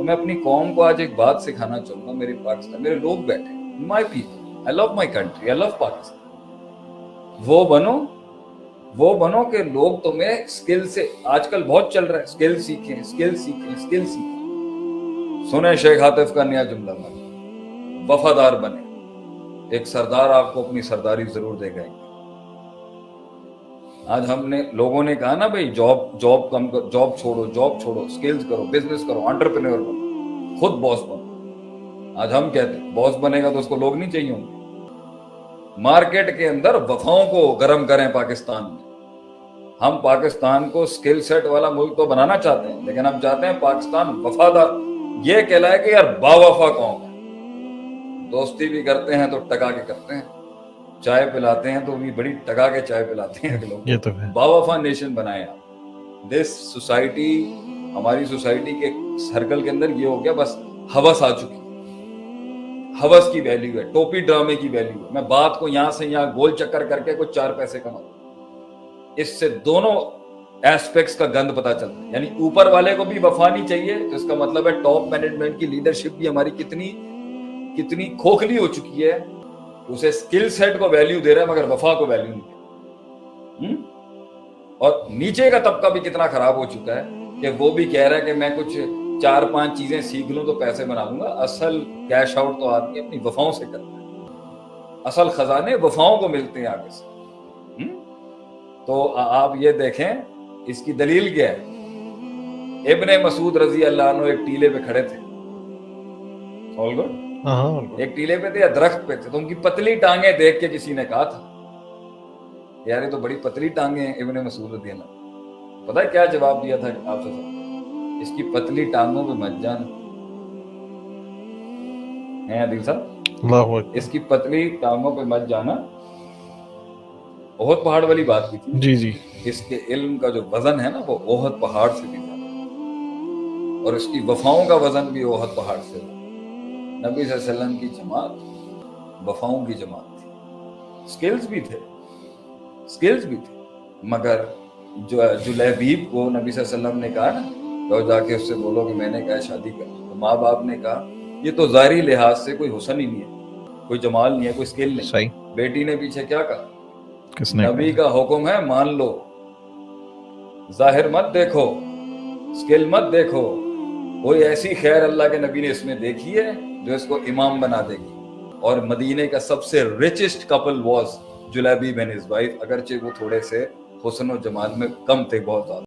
میں اپنی قوم کو آج ایک بات سکھانا چاہوں گا. میرے پاکستان میرے لوگ بیٹھے, my people, I love my country, I love Pakistan. وہ بنو کہ لوگ تمہیں اسکل سے, آج کل بہت چل رہا ہے اسکل سیکھیں, اسکل سیکھیں, اسکل سیکھیں. سنیں شیخ عاطف کا نیا جملہ, وفادار بنے. ایک سردار آپ کو اپنی سرداری ضرور دے گا. آج ہم نے لوگوں نے کہا نا بھائی جاب کم کرو, جاب چھوڑو, اسکلز کرو, بزنس کرو, انٹرپرینور بنو, خود باس بنو. آج ہم کہتے ہیں باس بنے گا تو اس کو لوگ نہیں چاہیے ہوں گے. مارکیٹ کے اندر وفاؤں کو گرم کریں. پاکستان میں ہم پاکستان کو اسکل سیٹ والا ملک تو بنانا چاہتے ہیں, لیکن ہم چاہتے ہیں پاکستان وفادار یہ کہلائے کہ یار باوفا قوم ہے. دوستی بھی کرتے ہیں تو ٹکا کے کرتے ہیں, چائے پلاتے ہیں تو بھی بڑی ٹکا کے چائے پلاتے ہیں لوگ. یہ تو ہے. باوفا نیشن بنائے آپ. دس سوسائٹی, ہماری سوسائٹی کے سرکل کے اندر یہ ہو گیا بس ہوس آ چکی. ہوس کی ویلیو ہے, ٹوپی ڈرامے کی ویلیو ہے. میں بات کو یہاں سے یہاں گول چکر کر کے کچھ 4 پیسے کماؤں. اس سے دونوں ایسپیکٹس کا گند پتا چلتا ہے. یعنی اوپر والے کو بھی وفا نہیں چاہیے, تو اس کا مطلب ہے ٹاپ مینجمنٹ کی لیڈرشپ بھی ہماری کتنی کھوکھلی ہو چکی ہے. اسے اسکل سیٹ کو ویلیو دے رہا ہے مگر وفا کو ویلیو نہیں دے رہا. اور نیچے کا طبقہ بھی کتنا خراب ہو چکا ہے کہ وہ بھی کہہ رہا ہے کہ میں کچھ 4-5 چیزیں سیکھ لوں تو پیسے بناؤں گا. اصل کیش آؤٹ تو آدمی اپنی وفاؤں سے کرتا ہے. اصل خزانے وفاؤں کو ملتے ہیں آگے سے. تو آپ یہ دیکھیں اس کی دلیل کیا ہے. ابن مسعود رضی اللہ عنہ ایک ٹیلے پہ کھڑے تھے. ایک ٹیلے پہ تھے یا درخت پہ تھے, تو ان کی پتلی ٹانگیں دیکھ کے کسی نے کہا تھا یار یہ تو بڑی پتلی ٹانگیں ہیں ابن مسعود رضی اللہ عنہ. پتہ ہے کیا جواب دیا تھا آپ سے؟ اس کی پتلی ٹانگوں پہ مت جانا. ہیں عادل صاحب, اس کی پتلی ٹانگوں پہ مت جانا. احد پہاڑ والی بات کی تھی. جی. اس کے علم کا جو وزن ہے نا وہ احد پہاڑ سے بھی زیادہ, اور اس کی وفاؤں کا وزن بھی احد پہاڑ سے زیادہ. نبی صلی اللہ علیہ وسلم کی جماعت وفاؤں کی جماعت تھی. اسکلز بھی تھے مگر جو جلیبیب کو نبی صلی اللہ علیہ وسلم نے کہا نا تو جا کے اس سے بولو کہ میں نے کہا شادی کر, تو ماں باپ نے کہا یہ تو ظاہری لحاظ سے کوئی حسن ہی نہیں ہے, کوئی جمال نہیں ہے, کوئی اسکل نہیں. صحیح. بیٹی نے پیچھے کیا کہا, کس نے نبی کا حکم ہے مان لو, ظاہر مت دیکھو, اسکل مت دیکھو. کوئی ایسی خیر اللہ کے نبی نے اس میں دیکھی ہے جو اس کو امام بنا دے گی. اور مدینے کا سب سے richest Kapil was Julaybib and his wife, اگرچہ وہ تھوڑے سے حسن و جمال میں کم تھے بہت زیادہ.